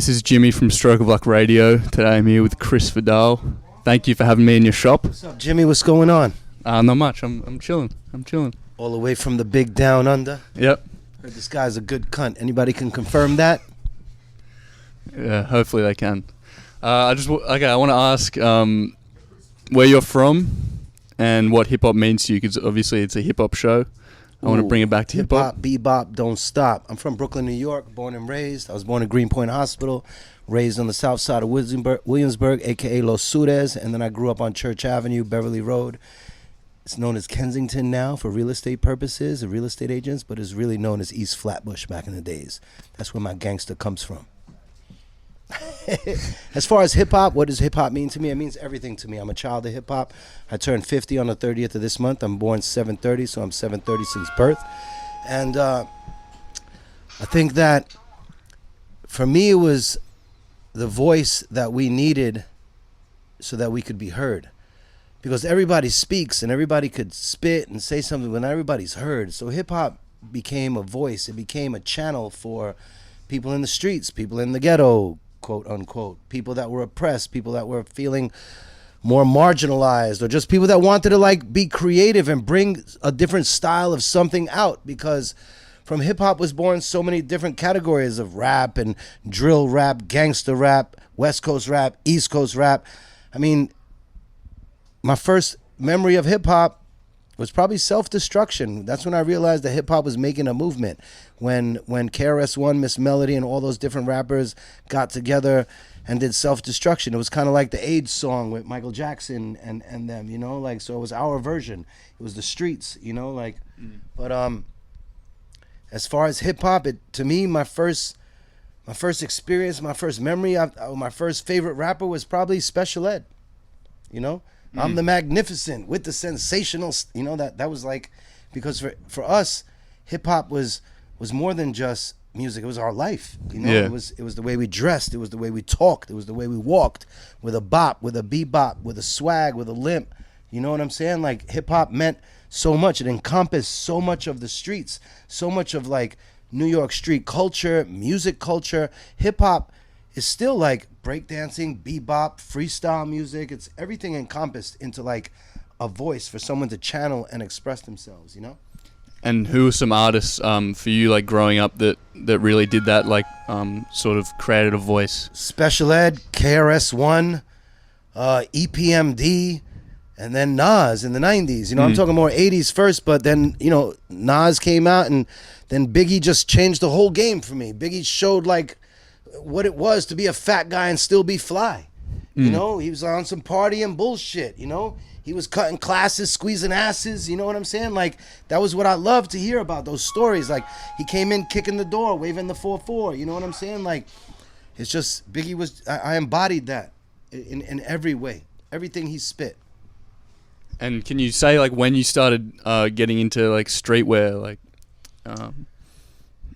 This is Jimmy from Stroke of Luck Radio. Today I'm here with Chris Vidal. Thank you for having me in your shop. What's up, Jimmy? What's going on? Not much. I'm chilling. All the way from the big down under. Yep. Heard this guy's a good cunt. Anybody can confirm that? Yeah, hopefully they can. I want to ask where you're from and what hip hop means to you, because obviously it's a hip hop show. I want to bring it back to hip hop. Bebop, don't stop. I'm from Brooklyn, New York, born and raised. I was born at Greenpoint Hospital, raised on the south side of Williamsburg, aka Los Sures, and then I grew up on Church Avenue, Beverly Road. It's known as Kensington now for real estate purposes and real estate agents, but it's really known as East Flatbush back in the days. That's where my gangster comes from. As far as hip-hop, what does hip-hop mean to me? It means everything to me. I'm a child of hip-hop. I turned 50 on the 30th of this month. I'm born 7/30, so I'm 7/30 since birth. And I think that for me it was the voice that we needed so that we could be heard. Because everybody speaks and everybody could spit and say something when everybody's heard. So hip-hop became a voice. It became a channel for people in the streets, people in the ghetto, quote unquote, people that were oppressed, people that were feeling more marginalized, or just people that wanted to like be creative and bring a different style of something out, because from hip hop was born so many different categories of rap and drill rap, gangster rap, West Coast rap, East Coast rap. I mean, my first memory of hip hop was probably self-destruction. That's when I realized that hip-hop was making a movement. When KRS-One, Miss Melody, and all those different rappers got together and did self-destruction. It was kind of like the AIDS song with Michael Jackson and them, you know? Like, so it was our version. It was the streets, you know? Like, But as far as hip-hop, to me, my first experience, my first memory, my first favorite rapper was probably Special Ed, you know? I'm the magnificent with the sensational, you know, that was like, because for us, hip hop was more than just music. It was our life, you know. Yeah. It was the way we dressed, it was the way we talked, it was the way we walked, with a bop, with a bebop, with a swag, with a limp. You know what I'm saying? Like, hip hop meant so much. It encompassed so much of the streets, so much of like New York street culture, music culture. Hip hop is still like breakdancing, bebop, freestyle music. It's everything encompassed into like a voice for someone to channel and express themselves, you know? And who are some artists for you, like growing up, that really did that, like sort of created a voice? Special Ed, KRS-One, EPMD, and then Nas in the 90s. You know, I'm talking more 80s first, but then, you know, Nas came out, and then Biggie just changed the whole game for me. Biggie showed like what it was to be a fat guy and still be fly. You know, he was on some partying bullshit, you know? He was cutting classes, squeezing asses, you know what I'm saying? Like, that was what I loved to hear about, those stories. Like, he came in kicking the door, waving the 4-4, you know what I'm saying? Like, it's just, Biggie was, I embodied that in every way, everything he spit. And can you say, like, when you started getting into, like, streetwear, like...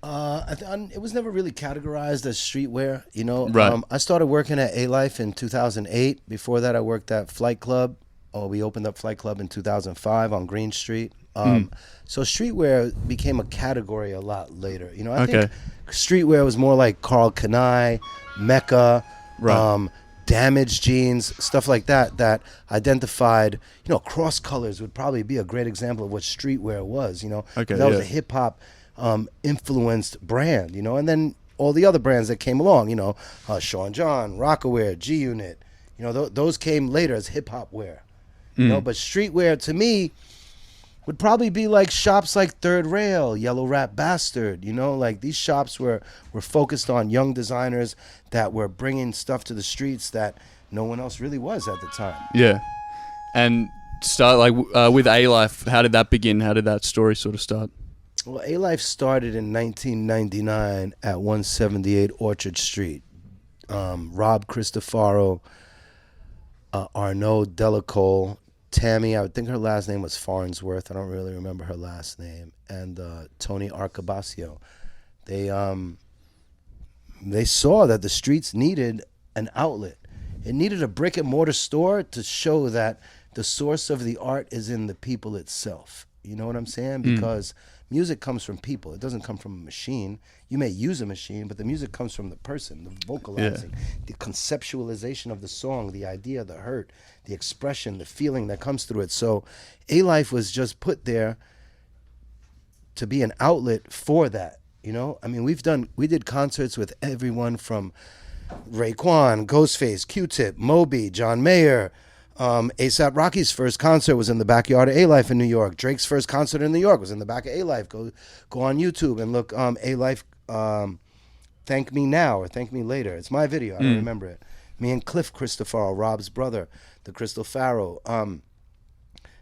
It was never really categorized as streetwear, you know. Right. I started working at Alife in 2008. Before that, I worked at Flight Club. We opened up Flight Club in 2005 on Green Street. So streetwear became a category a lot later. You know, I think streetwear was more like Karl Kani, Mecca, Right. Damaged jeans, stuff like that, that identified, you know, Cross Colors would probably be a great example of what streetwear was, you know. That was a hip-hop influenced brand, you know, and then all the other brands that came along, you know, Sean John, Rockaware, G Unit, you know, those came later as hip hop wear, you know. But streetwear to me would probably be like shops like Third Rail, Yellow Rat Bastard, you know, like these shops were focused on young designers that were bringing stuff to the streets that no one else really was at the time. Yeah. And start like with Alife, how did that begin? How did that story sort of start? Well, Alife started in 1999 at 178 Orchard Street. Rob Cristofaro, Arnaud Delacole, Tammy, I would think her last name was Farnsworth. I don't really remember her last name. And Tony Arcabasio. They saw that the streets needed an outlet. It needed a brick and mortar store to show that the source of the art is in the people itself. You know what I'm saying? Because music comes from people. It doesn't come from a machine. You may use a machine, but the music comes from the person, the vocalizing, the conceptualization of the song, the idea, the hurt, the expression, the feeling that comes through it. So Alife was just put there to be an outlet for that. You know, I mean, we did concerts with everyone from Raekwon, Ghostface, Q-Tip, Moby, John Mayer. A$AP Rocky's first concert was in the backyard of Alife in New York. Drake's first concert in New York was in the back of Alife. Go on YouTube and look Alife Thank Me Now or Thank Me Later. It's my video. I don't remember it. Me and Cliff Christopher, Rob's brother, the Crystal Pharaoh.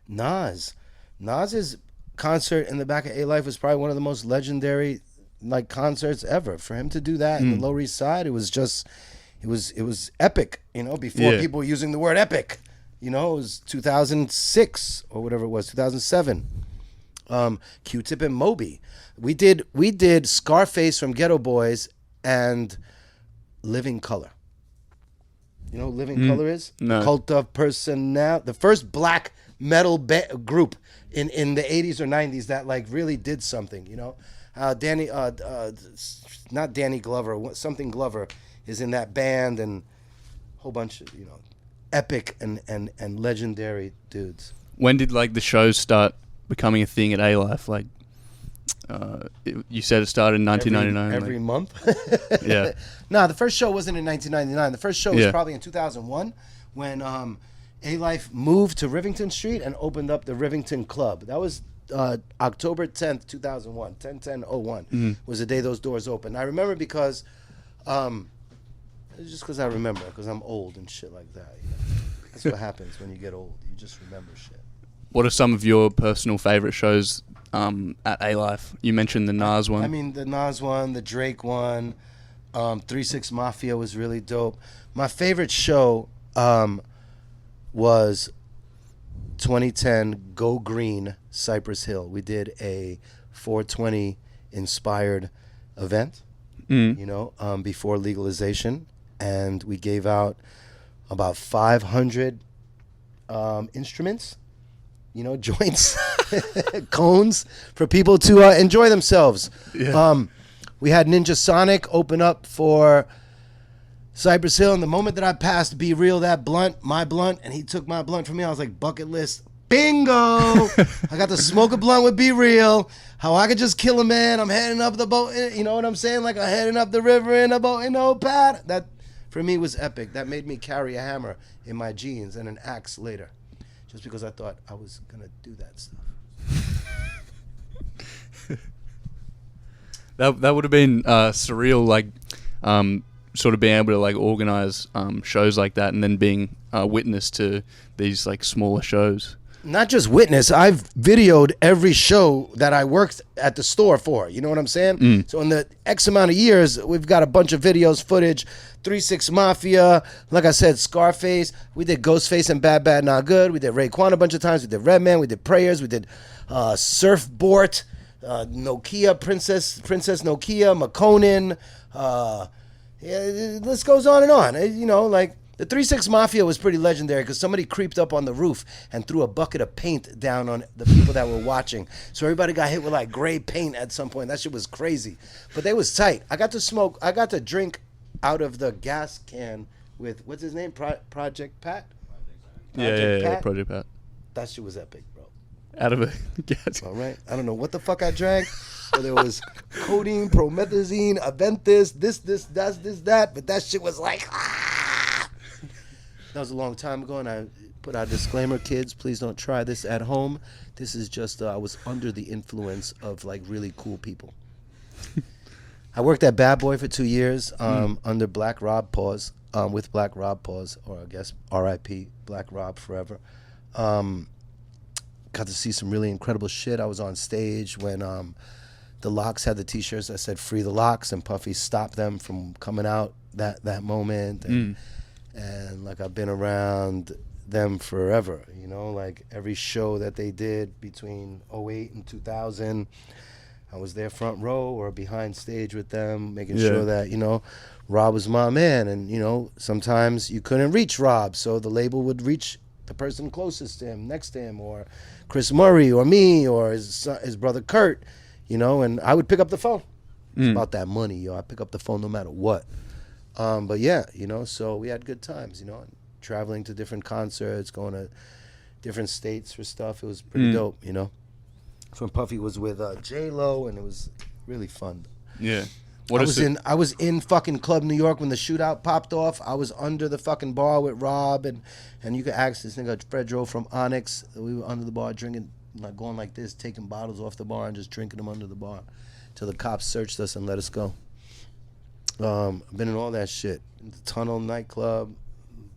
Nas's concert in the back of Alife was probably one of the most legendary like concerts ever. For him to do that in the Lower East Side, it was epic, you know, before people were using the word epic. You know, it was 2006 or whatever it was, 2007. Q-Tip and Moby. We did Scarface from Ghetto Boys and Living Color. You know what Living Color is? No. Cult of Personnel. The first black metal group in the 80s or 90s that like really did something, you know? Not Danny Glover, something Glover is in that band, and a whole bunch of, you know, epic and legendary dudes. When did like the shows start becoming a thing at Alife? Like, you said it started in 1999. Every month? Yeah. No, the first show wasn't in 1999. The first show was probably in 2001 when Alife moved to Rivington Street and opened up the Rivington Club. That was October 10th, 2001. 10/10/01 was the day those doors opened. I remember because, it's just because I remember, because I'm old and shit like that. You know? That's what happens when you get old. You just remember shit. What are some of your personal favorite shows at Alife? You mentioned the Nas one. I mean, the Nas one, the Drake one, 3-6 Mafia was really dope. My favorite show was 2010 Go Green Cypress Hill. We did a 420 inspired event, you know, before legalization, and we gave out about 500 instruments, you know, joints, cones for people to enjoy themselves. Yeah. We had Ninja Sonic open up for Cypress Hill, and the moment that I passed Be Real, that blunt, my blunt, and he took my blunt from me, I was like, bucket list, bingo! I got to smoke a blunt with Be Real. How I could just kill a man. I'm heading up the boat, you know what I'm saying? Like I'm heading up the river in a boat in old pad. That, for me, was epic. That made me carry a hammer in my jeans and an axe later, just because I thought I was gonna do that stuff. That would have been surreal, like sort of being able to like organize shows like that, and then being witness to these like smaller shows. Not just witness, I've videoed every show that I worked at the store for. You know what I'm saying? So in the X amount of years, we've got a bunch of videos, footage, 3-6 Mafia, like I said, Scarface. We did Ghostface and Bad Bad Not Good. We did Raekwon a bunch of times. We did Redman. We did Prayers. We did Surfboard, Nokia, Princess Nokia, McConan. Yeah, the list goes on and on. You know, like the 3-6 Mafia was pretty legendary because somebody creeped up on the roof and threw a bucket of paint down on the people that were watching. So everybody got hit with like gray paint at some point. That shit was crazy. But they was tight. I got to drink out of the gas can with, what's his name? Project Pat? Yeah, Project Pat. That shit was epic, bro. Out of a gas. All right. I don't know what the fuck I drank. Whether it was codeine, promethazine, Aventis, this, that. But that shit was like, That was a long time ago, and I put out a disclaimer, kids, please don't try this at home. This is just, I was under the influence of like really cool people. I worked at Bad Boy for 2 years under Black Rob Pause, with Black Rob Pause, or I guess R.I.P. Black Rob forever. Got to see some really incredible shit. I was on stage when the Locks had the T-shirts that said "Free the Locks," and Puffy stopped them from coming out that moment. And like I've been around them forever, you know, like every show that they did between 2008 and 2000, I was there front row or behind stage with them, making sure that, you know, Rob was my man. And, you know, sometimes you couldn't reach Rob, so the label would reach the person closest to him, next to him, or Chris Murray, or me, or his brother Kurt, you know, and I would pick up the phone. It's about that money, yo. I pick up the phone no matter what. But yeah, you know, so we had good times, you know, traveling to different concerts, going to different states for stuff. It was pretty dope, you know. That's when Puffy was with J-Lo, and it was really fun. Yeah. I was in fucking Club New York when the Shootout popped off. I was under the fucking bar with Rob, and you could ask this nigga Fredro from Onyx. We were under the bar drinking, like going like this, taking bottles off the bar and just drinking them under the bar till the cops searched us and let us go. I've been in all that shit. The Tunnel nightclub,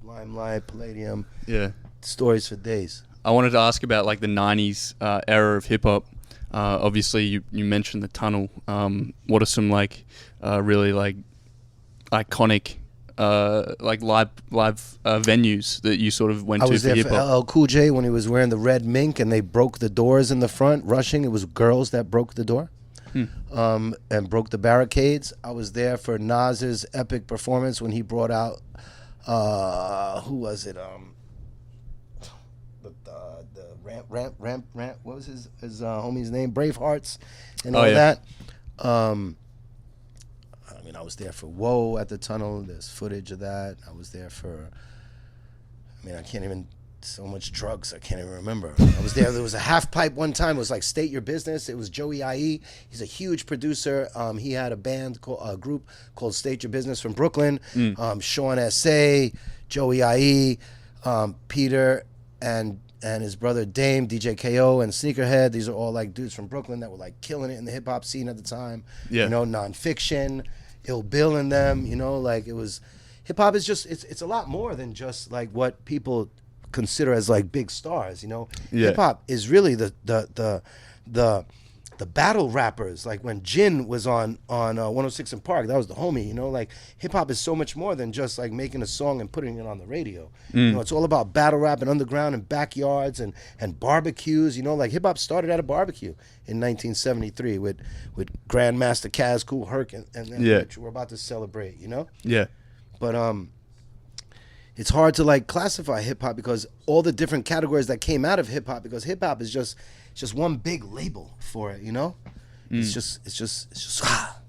Limelight, Palladium. Yeah. Stories for days. I wanted to ask about like the 90s era of hip hop. Obviously, you mentioned the Tunnel. What are some like really like iconic like live venues that you sort of went to for hip hop? I was there for LL Cool J when he was wearing the red mink and they broke the doors in the front, rushing. It was girls that broke the door and broke the barricades. I was there for Nas's epic performance when he brought out who was it? The ramp. What was his homie's name? Bravehearts and all that. I mean, I was there for Whoa at the Tunnel. There's footage of that. I was there for. I mean, I can't even. So much drugs, I can't even remember. I was there. There was a half pipe one time. It was like State Your Business. It was Joey IE. He's a huge producer. He had a group called State Your Business from Brooklyn. Sean S.A., Joey IE, Peter, and his brother Dame, DJ KO, and Sneakerhead. These are all like dudes from Brooklyn that were like killing it in the hip hop scene at the time. Yeah. You know, Nonfiction, Ill Bill in them. You know, like it was. Hip hop is just it's a lot more than just like what people consider as like big stars, you know. Hip hop is really the battle rappers. Like when Jin was on 106 and Park, that was the homie, you know. Like hip hop is so much more than just like making a song and putting it on the radio. You know, it's all about battle rap and underground and backyards and barbecues. You know, like hip hop started at a barbecue in 1973 with Grandmaster Kaz, Kool Herc, and which we're about to celebrate. You know. Yeah. But it's hard to like classify hip hop because all the different categories that came out of hip hop, because hip hop is just one big label for it, you know. It's just